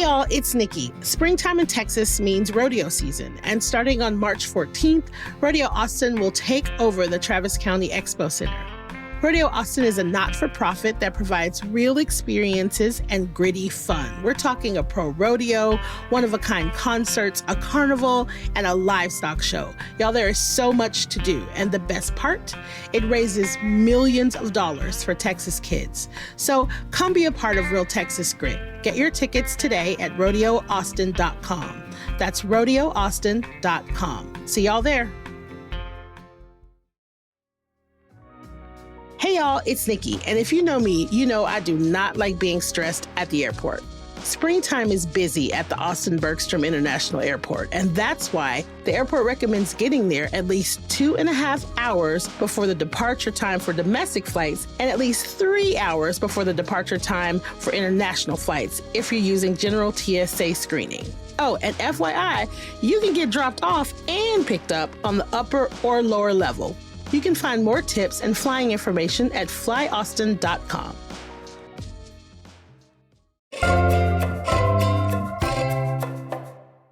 y'all, it's Nikki. Springtime in Texas means rodeo season, and starting on March 14th, Rodeo Austin will take over the Travis County Expo Center. Rodeo Austin is a not-for-profit that provides real experiences and gritty fun. We're talking a pro rodeo, one-of-a-kind concerts, a carnival, and a livestock show. Y'all, there is so much to do, and the best part? It raises millions of dollars for Texas kids. So come be a part of Real Texas Grit. Get your tickets today at rodeoaustin.com. That's rodeoaustin.com. See y'all there. Hey y'all, it's Nikki, and if you know me, you know I do not like being stressed at the airport. Springtime is busy at the Austin Bergstrom International Airport, and that's why the airport recommends getting there at least 2.5 hours before the departure time for domestic flights and at least 3 hours before the departure time for international flights if you're using general TSA screening. Oh, and FYI, you can get dropped off and picked up on the upper or lower level. You can find more tips and flying information at flyaustin.com.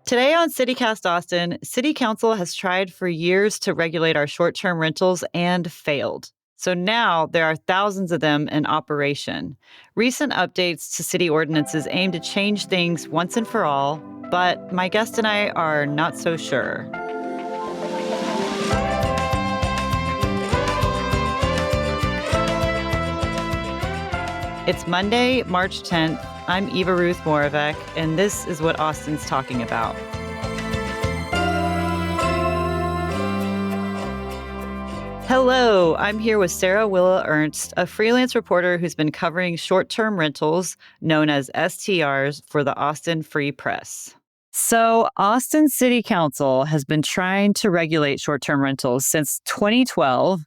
Today on CityCast Austin, City Council has tried for years to regulate our short-term rentals and failed. So now there are thousands of them in operation. Recent updates to city ordinances aim to change things once and for all, but my guest and I are not so sure. It's Monday, March 10th. I'm Eva Ruth Moravec, and this is what Austin's talking about. Hello, I'm here with Sarah Willa Ernst, a freelance reporter who's been covering short-term rentals, known as STRs, for the Austin Free Press. So Austin City Council has been trying to regulate short-term rentals since 2012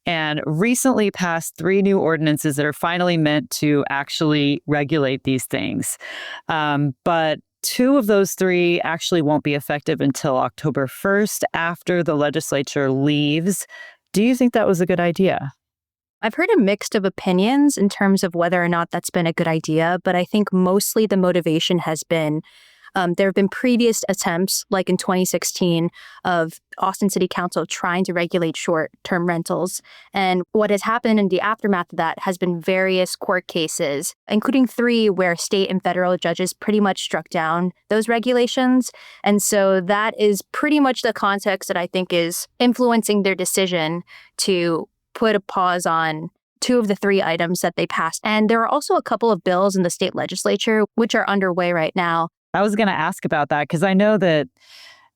and recently passed 3 new ordinances that are finally meant to actually regulate these things. But 2 of those 3 actually won't be effective until October 1st after the legislature leaves. Do you think that was a good idea? I've heard a mixed of opinions in terms of whether or not that's been a good idea, but I think mostly the motivation has been there have been previous attempts, like in 2016, of Austin City Council trying to regulate short-term rentals. And what has happened in the aftermath of that has been various court cases, including 3 where state and federal judges pretty much struck down those regulations. And so that is pretty much the context that I think is influencing their decision to put a pause on 2 of the 3 items that they passed. And there are also a couple of bills in the state legislature which are underway right now. I was going to ask about that because I know that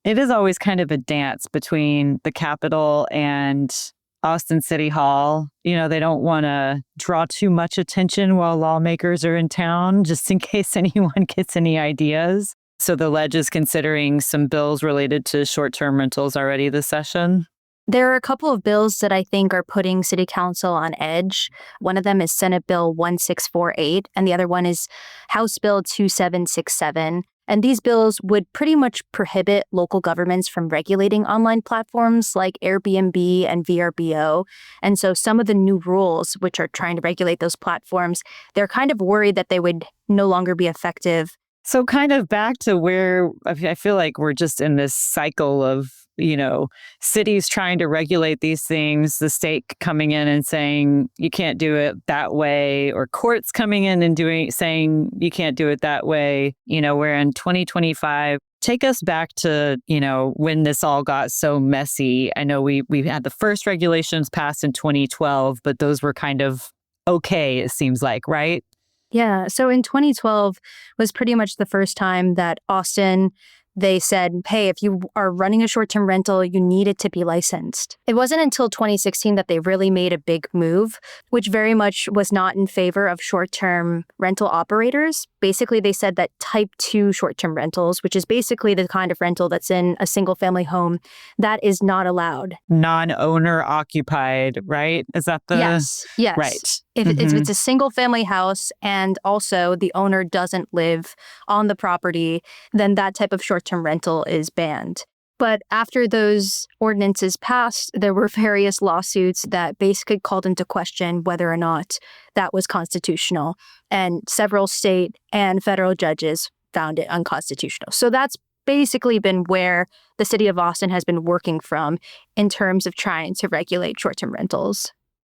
it is always kind of a dance between the Capitol and Austin City Hall. You know, they don't want to draw too much attention while lawmakers are in town, just in case anyone gets any ideas. So the ledge is considering some bills related to short-term rentals already this session. There are a couple of bills that I think are putting City Council on edge. One of them is Senate Bill 1648, and the other one is House Bill 2767. And these bills would pretty much prohibit local governments from regulating online platforms like Airbnb and VRBO. And so some of the new rules, which are trying to regulate those platforms, they're kind of worried that they would no longer be effective. So kind of back to where I feel like we're just in this cycle of, you know, cities trying to regulate these things, the state coming in and saying you can't do it that way, or courts coming in and saying you can't do it that way. You know, we're in 2025. Take us back to, you know, when this all got so messy. I know we had the first regulations passed in 2012, but those were kind of okay, it seems like, right? Yeah. So in 2012 was pretty much the first time that Austin, they said, hey, if you are running a short-term rental, you need it to be licensed. It wasn't until 2016 that they really made a big move, which very much was not in favor of short-term rental operators. Basically, they said that type 2 short-term rentals, which is basically the kind of rental that's in a single-family home, that is not allowed. Non-owner occupied, right? Is that the... Yes. Right. If it's a single-family house and also the owner doesn't live on the property, then that type of short-term rental is banned. But after those ordinances passed, there were various lawsuits that basically called into question whether or not that was constitutional. And several state and federal judges found it unconstitutional. So that's basically been where the city of Austin has been working from in terms of trying to regulate short-term rentals.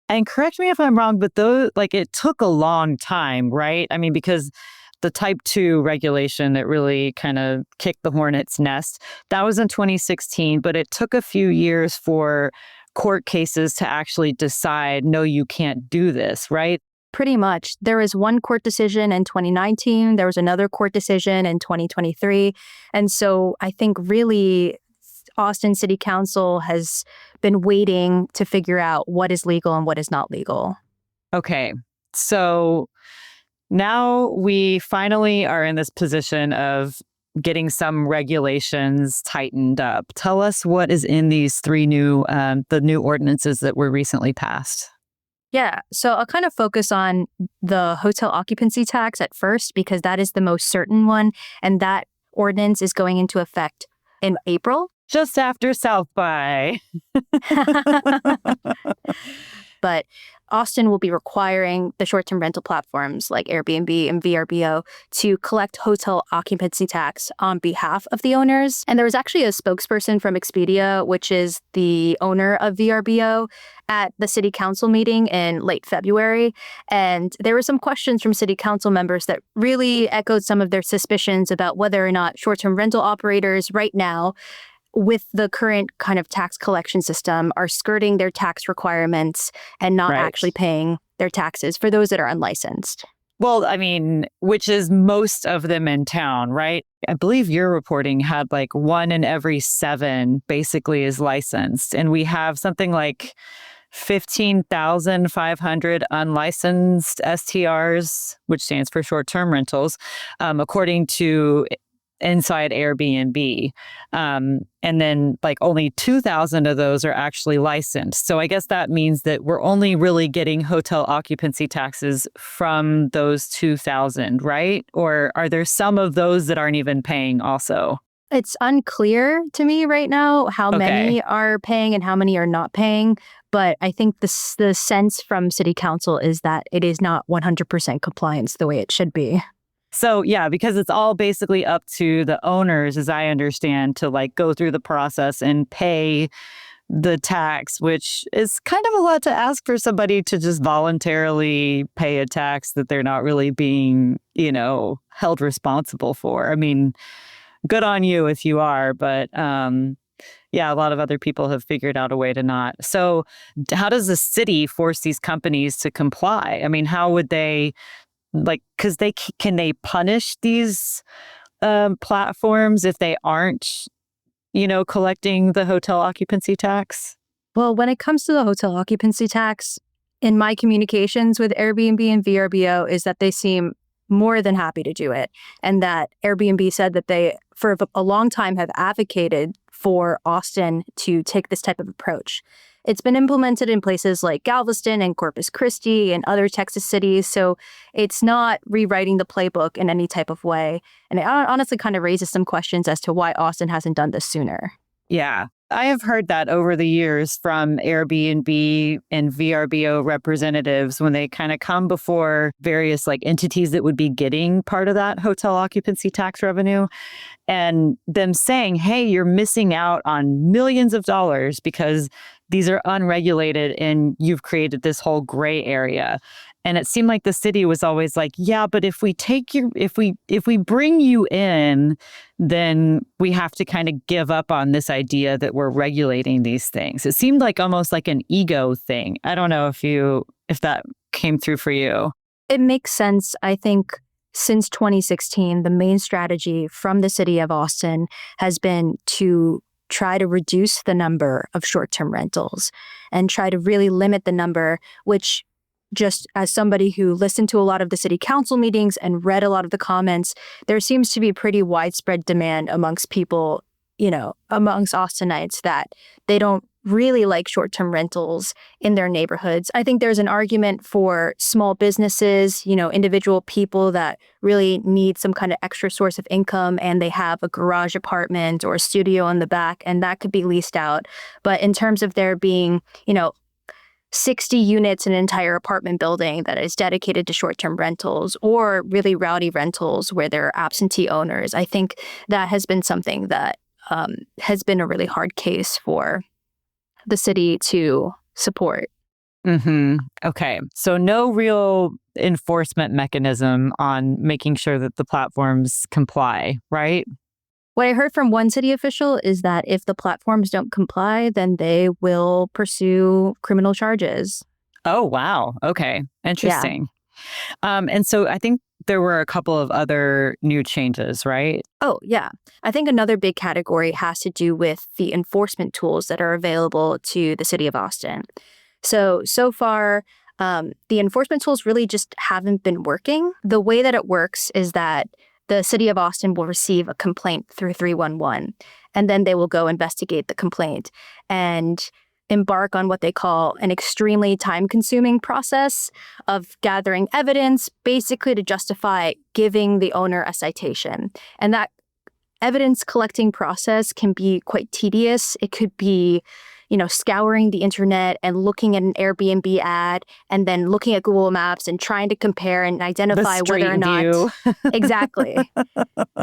And correct me if I'm wrong, but it took a long time, right? I mean, because the type 2 regulation that really kind of kicked the hornet's nest, that was in 2016, but it took a few years for court cases to actually decide, no, you can't do this, right? Pretty much. There was one court decision in 2019. There was another court decision in 2023. And so I think really Austin City Council has been waiting to figure out what is legal and what is not legal. Okay. So now we finally are in this position of getting some regulations tightened up. Tell us what is in these three new, the new ordinances that were recently passed. Yeah, so I'll kind of focus on the hotel occupancy tax at first because that is the most certain one. And that ordinance is going into effect in April. Just after South by. But Austin will be requiring the short-term rental platforms like Airbnb and VRBO to collect hotel occupancy tax on behalf of the owners. And there was actually a spokesperson from Expedia, which is the owner of VRBO, at the city council meeting in late February. And there were some questions from city council members that really echoed some of their suspicions about whether or not short-term rental operators right now, with the current kind of tax collection system, are skirting their tax requirements and not actually paying their taxes for those that are unlicensed. Well, I mean, which is most of them in town, right? I believe your reporting had like 1 in every 7 basically is licensed. And we have something like 15,500 unlicensed STRs, which stands for short-term rentals, according to Inside Airbnb. And then like only 2,000 of those are actually licensed. So I guess that means that we're only really getting hotel occupancy taxes from those 2,000, right? Or are there some of those that aren't even paying also? It's unclear to me right now how many are paying and how many are not paying. But I think the sense from city council is that it is not 100% compliance the way it should be. So, yeah, because it's all basically up to the owners, as I understand, to like go through the process and pay the tax, which is kind of a lot to ask for somebody to just voluntarily pay a tax that they're not really being, held responsible for. I mean, good on you if you are, but yeah, a lot of other people have figured out a way to not. So how does the city force these companies to comply? I mean, how would they... because can they punish these platforms if they aren't, collecting the hotel occupancy tax? Well, when it comes to the hotel occupancy tax, in my communications with Airbnb and VRBO is that they seem more than happy to do it. And that Airbnb said that they, for a long time, have advocated for Austin to take this type of approach. It's been implemented in places like Galveston and Corpus Christi and other Texas cities, so it's not rewriting the playbook in any type of way. And it honestly kind of raises some questions as to why Austin hasn't done this sooner. Yeah, I have heard that over the years from Airbnb and VRBO representatives when they kind of come before various like entities that would be getting part of that hotel occupancy tax revenue, and them saying, hey, you're missing out on millions of dollars because these are unregulated and you've created this whole gray area. And it seemed like the city was always like, yeah, but if we bring you in, then we have to kind of give up on this idea that we're regulating these things. It seemed like almost like an ego thing. I don't know if that came through for you. It makes sense. I think since 2016, the main strategy from the city of Austin has been to try to reduce the number of short-term rentals and try to really limit the number, which just as somebody who listened to a lot of the city council meetings and read a lot of the comments, there seems to be pretty widespread demand amongst people, amongst Austinites, that they don't really like short-term rentals in their neighborhoods. I think there's an argument for small businesses, individual people that really need some kind of extra source of income and they have a garage apartment or a studio in the back and that could be leased out. But in terms of there being, 60 units in an entire apartment building that is dedicated to short-term rentals, or really rowdy rentals where there are absentee owners. I think that has been something that has been a really hard case for the city to support. Okay. So no real enforcement mechanism on making sure that the platforms comply, right? What I heard from one city official is that if the platforms don't comply, then they will pursue criminal charges. Oh, wow. Okay. Interesting. And so I think there were a couple of other new changes, right? Oh, yeah. I think another big category has to do with the enforcement tools that are available to the city of Austin. So far, the enforcement tools really just haven't been working. The way that it works is that the city of Austin will receive a complaint through 311, and then they will go investigate the complaint and embark on what they call an extremely time-consuming process of gathering evidence, basically to justify giving the owner a citation. And that evidence collecting process can be quite tedious. It could be, scouring the internet and looking at an Airbnb ad and then looking at Google Maps and trying to compare and identify whether or not. Exactly.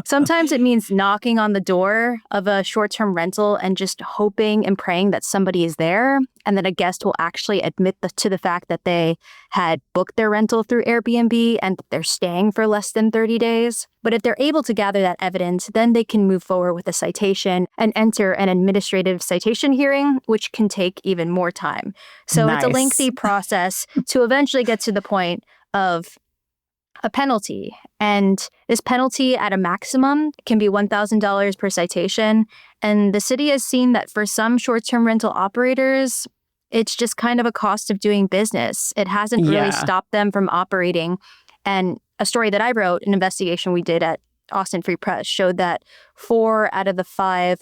Sometimes it means knocking on the door of a short-term rental and just hoping and praying that somebody is there and that a guest will actually admit to the fact that they had booked their rental through Airbnb and that they're staying for less than 30 days. But if they're able to gather that evidence, then they can move forward with a citation and enter an administrative citation hearing, which can take even more time. So It's a lengthy process to eventually get to the point of a penalty. And this penalty at a maximum can be $1,000 per citation. And the city has seen that for some short-term rental operators, it's just kind of a cost of doing business. It hasn't really stopped them from operating. And a story that I wrote, an investigation we did at Austin Free Press, showed that 4 out of the 5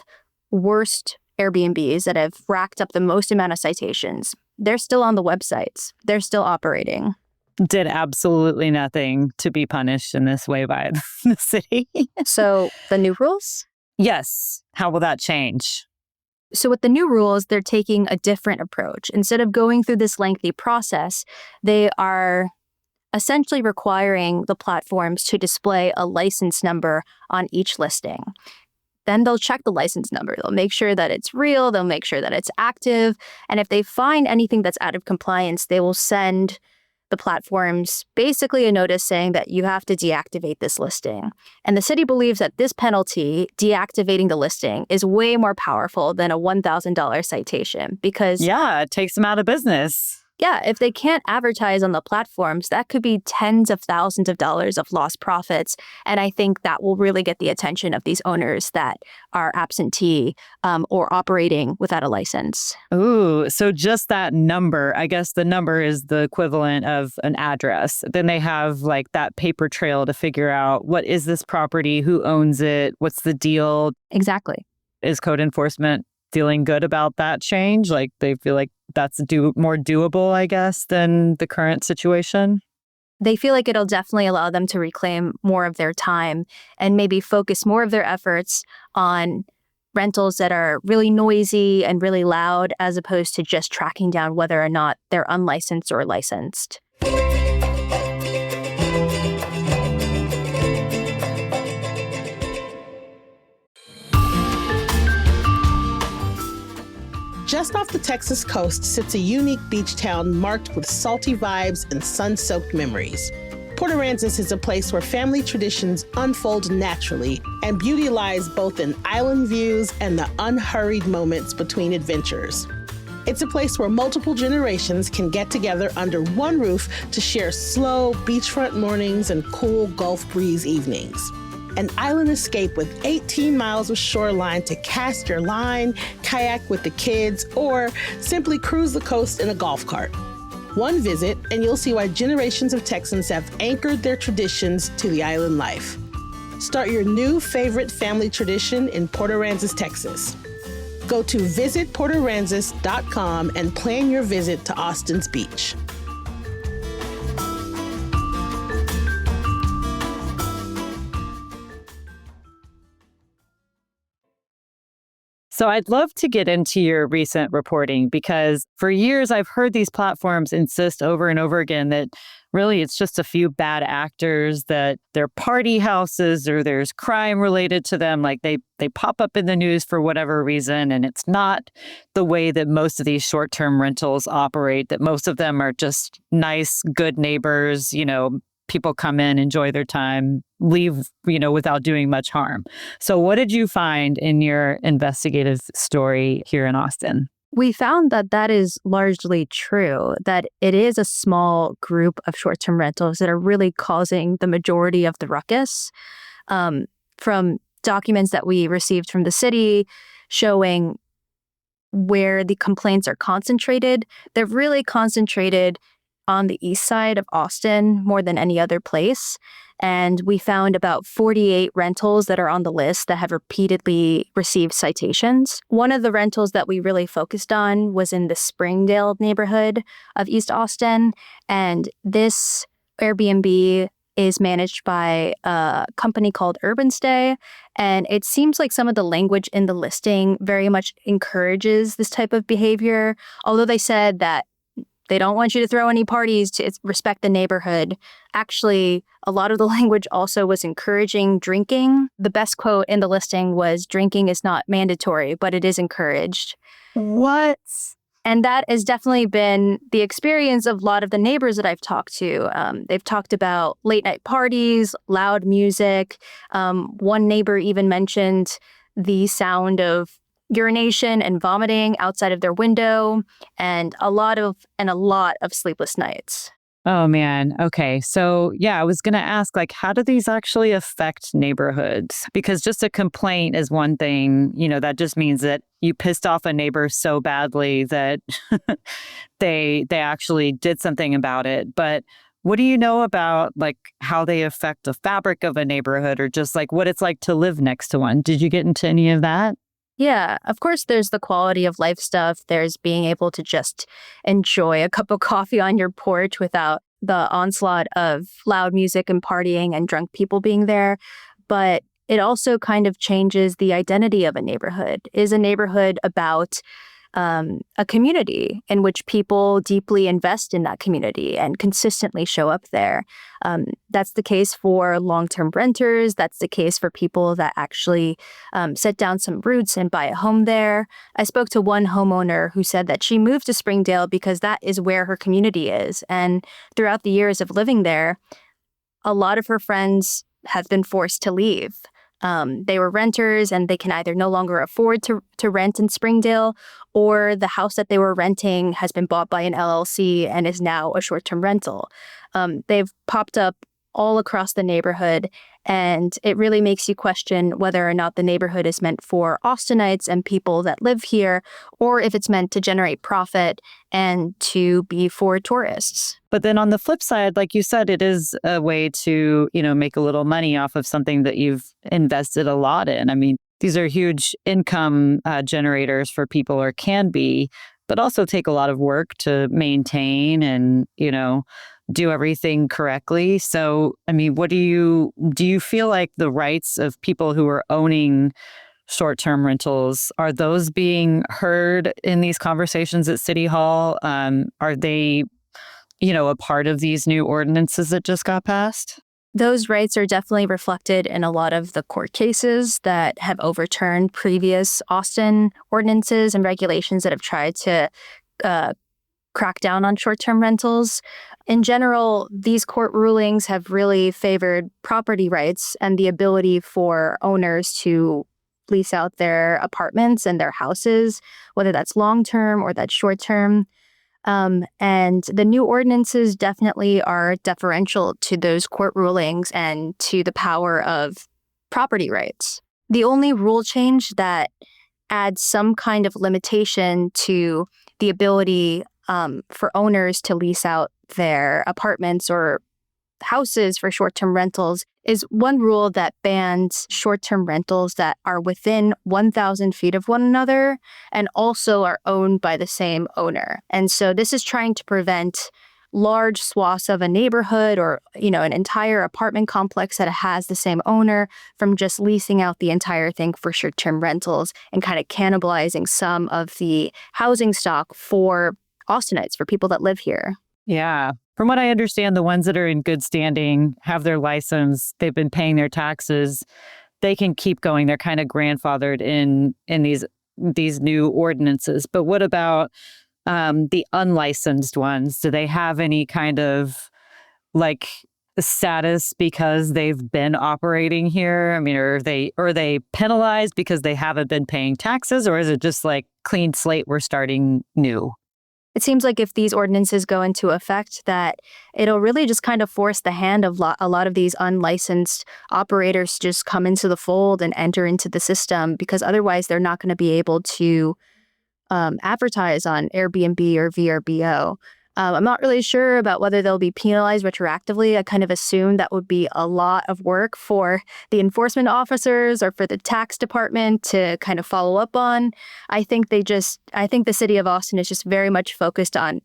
worst Airbnbs that have racked up the most amount of citations, they're still on the websites. They're still operating. Did absolutely nothing to be punished in this way by the city. So the new rules? Yes. How will that change? So with the new rules, they're taking a different approach. Instead of going through this lengthy process, they are essentially requiring the platforms to display a license number on each listing. Then they'll check the license number. They'll make sure that it's real. They'll make sure that it's active. And if they find anything that's out of compliance, they will send the platforms basically a notice saying that you have to deactivate this listing. And the city believes that this penalty, deactivating the listing, is way more powerful than a $1,000 citation because... Yeah, it takes them out of business. Yeah, if they can't advertise on the platforms, that could be tens of thousands of dollars of lost profits. And I think that will really get the attention of these owners that are absentee or operating without a license. Ooh, so just that number, I guess the number is the equivalent of an address. Then they have like that paper trail to figure out what is this property, who owns it, what's the deal. Exactly. Is code enforcement feeling good about that change? Like they feel like that's more doable, I guess, than the current situation? They feel like it'll definitely allow them to reclaim more of their time and maybe focus more of their efforts on rentals that are really noisy and really loud, as opposed to just tracking down whether or not they're unlicensed or licensed. Just off the Texas coast sits a unique beach town marked with salty vibes and sun-soaked memories. Port Aransas is a place where family traditions unfold naturally, and beauty lies both in island views and the unhurried moments between adventures. It's a place where multiple generations can get together under one roof to share slow beachfront mornings and cool Gulf breeze evenings. An island escape with 18 miles of shoreline to cast your line, kayak with the kids, or simply cruise the coast in a golf cart. One visit, and you'll see why generations of Texans have anchored their traditions to the island life. Start your new favorite family tradition in Port Aransas, Texas. Go to visitportaransas.com and plan your visit to Austin's beach. So I'd love to get into your recent reporting because for years I've heard these platforms insist over and over again that really it's just a few bad actors, that they're party houses or there's crime related to them. Like they pop up in the news for whatever reason. And it's not the way that most of these short-term rentals operate, that most of them are just nice, good neighbors, people come in, enjoy their time, leave, without doing much harm. So what did you find in your investigative story here in Austin? We found that that is largely true, that it is a small group of short-term rentals that are really causing the majority of the ruckus. From documents that we received from the city showing where the complaints are concentrated, they're really concentrated on the east side of Austin more than any other place. And we found about 48 rentals that are on the list that have repeatedly received citations. One of the rentals that we really focused on was in the Springdale neighborhood of East Austin. And this Airbnb is managed by a company called Urban Stay. And it seems like some of the language in the listing very much encourages this type of behavior. Although they said that they don't want you to throw any parties to respect the neighborhood. Actually, a lot of the language also was encouraging drinking. The best quote in the listing was, "Drinking is not mandatory, but it is encouraged." What? And that has definitely been the experience of a lot of the neighbors that I've talked to. They've talked about late night parties, loud music. One neighbor even mentioned the sound of urination and vomiting outside of their window, and a lot of sleepless nights. Oh man. Okay. So yeah, I was going to ask, how do these actually affect neighborhoods? Because just a complaint is one thing, that just means that you pissed off a neighbor so badly that they actually did something about it. But what do you know about how they affect the fabric of a neighborhood, or just what it's like to live next to one? Did you get into any of that? Yeah, of course, there's the quality of life stuff. There's being able to just enjoy a cup of coffee on your porch without the onslaught of loud music and partying and drunk people being there. But it also kind of changes the identity of a neighborhood. Is a neighborhood about a community in which people deeply invest in that community and consistently show up there? That's the case for long-term renters. That's the case for people that actually set down some roots and buy a home there. I spoke to one homeowner who said that she moved to Springdale because that is where her community is. And throughout the years of living there, a lot of her friends have been forced to leave. They were renters and they can either no longer afford to rent in Springdale, or the house that they were renting has been bought by an LLC and is now a short-term rental. They've popped up all across the neighborhood, and it really makes you question whether or not the neighborhood is meant for Austinites and people that live here, or if it's meant to generate profit and to be for tourists. But then on the flip side, like you said, it is a way to, make a little money off of something that you've invested a lot in. I mean, these are huge income generators for people, or can be, but also take a lot of work to maintain and, do everything correctly. So, I mean, do you feel like the rights of people who are owning short-term rentals, are those being heard in these conversations at City Hall? Are they, a part of these new ordinances that just got passed? Those rights are definitely reflected in a lot of the court cases that have overturned previous Austin ordinances and regulations that have tried to crack down on short-term rentals. In general, these court rulings have really favored property rights and the ability for owners to lease out their apartments and their houses, whether that's long-term or that's short-term. And the new ordinances definitely are deferential to those court rulings and to the power of property rights. The only rule change that adds some kind of limitation to the ability for owners to lease out their apartments or houses for short-term rentals is one rule that bans short-term rentals that are within 1,000 feet of one another and also are owned by the same owner. And so this is trying to prevent large swaths of a neighborhood or, an entire apartment complex that has the same owner from just leasing out the entire thing for short-term rentals and kind of cannibalizing some of the housing stock for Austinites, for people that live here. Yeah. From what I understand, the ones that are in good standing, have their license, they've been paying their taxes, they can keep going. They're kind of grandfathered in these new ordinances. But what about the unlicensed ones? Do they have any kind of status because they've been operating here? I mean, are they penalized because they haven't been paying taxes, or is it just like clean slate, we're starting new? It seems like if these ordinances go into effect, that it'll really just kind of force the hand of a lot of these unlicensed operators to just come into the fold and enter into the system, because otherwise they're not going to be able to advertise on Airbnb or VRBO. I'm not really sure about whether they'll be penalized retroactively. I kind of assume that would be a lot of work for the enforcement officers or for the tax department to kind of follow up on. I think the city of Austin is just very much focused on,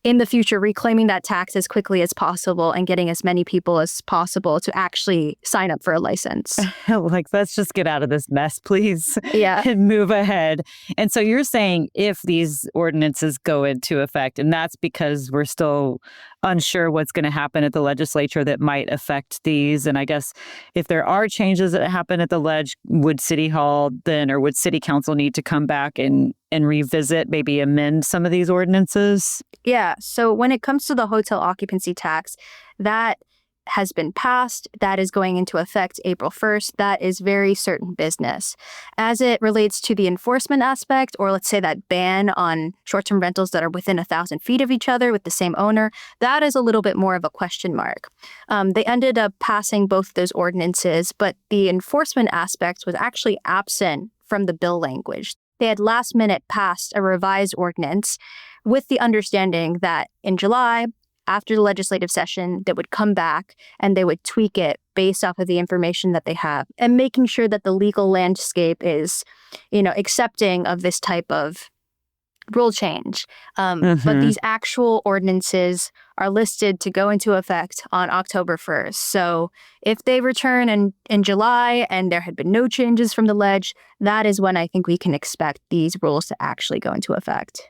in the future, reclaiming that tax as quickly as possible and getting as many people as possible to actually sign up for a license. Let's just get out of this mess, please. Yeah. And move ahead. And so you're saying if these ordinances go into effect, and that's because we're still unsure what's going to happen at the legislature that might affect these. And I guess if there are changes that happen at the ledge, would City Hall then, or would City Council need to come back and revisit, maybe amend some of these ordinances? Yeah. So when it comes to the hotel occupancy tax, that has been passed. That is going into effect April 1st. That is very certain business. As it relates to the enforcement aspect, or let's say that ban on short-term rentals that are within 1,000 feet of each other with the same owner, that is a little bit more of a question mark. They ended up passing both those ordinances, but the enforcement aspect was actually absent from the bill language. They had last minute passed a revised ordinance with the understanding that in July, after the legislative session, they would come back and they would tweak it based off of the information that they have and making sure that the legal landscape is, accepting of this type of rule change. But these actual ordinances are listed to go into effect on October 1st. So if they return in July and there had been no changes from the ledge, that is when I think we can expect these rules to actually go into effect.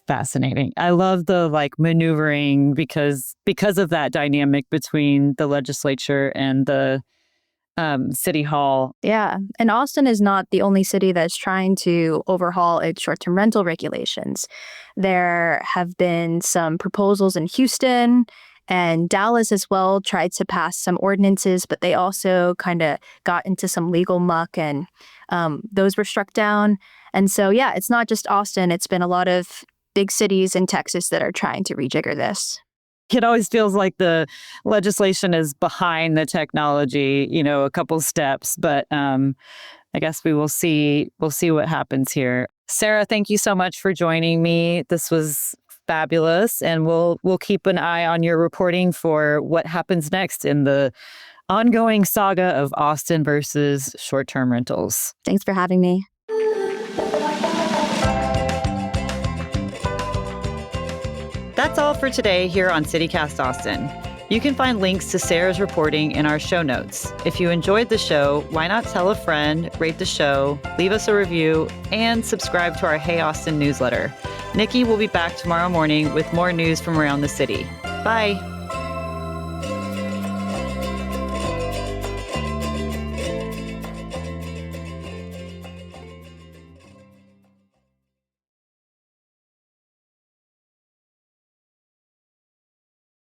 Fascinating. I love the maneuvering because of that dynamic between the legislature and the City Hall. Yeah. And Austin is not the only city that's trying to overhaul its short-term rental regulations. There have been some proposals in Houston, and Dallas as well tried to pass some ordinances, but they also kind of got into some legal muck, and those were struck down. And so, yeah, it's not just Austin. It's been a lot of big cities in Texas that are trying to rejigger this. It always feels like the legislation is behind the technology, a couple steps, but I guess we'll see what happens here. Sarah, thank you so much for joining me. This was fabulous, and we'll keep an eye on your reporting for what happens next in the ongoing saga of Austin versus short-term rentals. Thanks for having me. That's all for today here on CityCast Austin. You can find links to Sarah's reporting in our show notes. If you enjoyed the show, why not tell a friend, rate the show, leave us a review, and subscribe to our Hey Austin newsletter. Nikki will be back tomorrow morning with more news from around the city. Bye.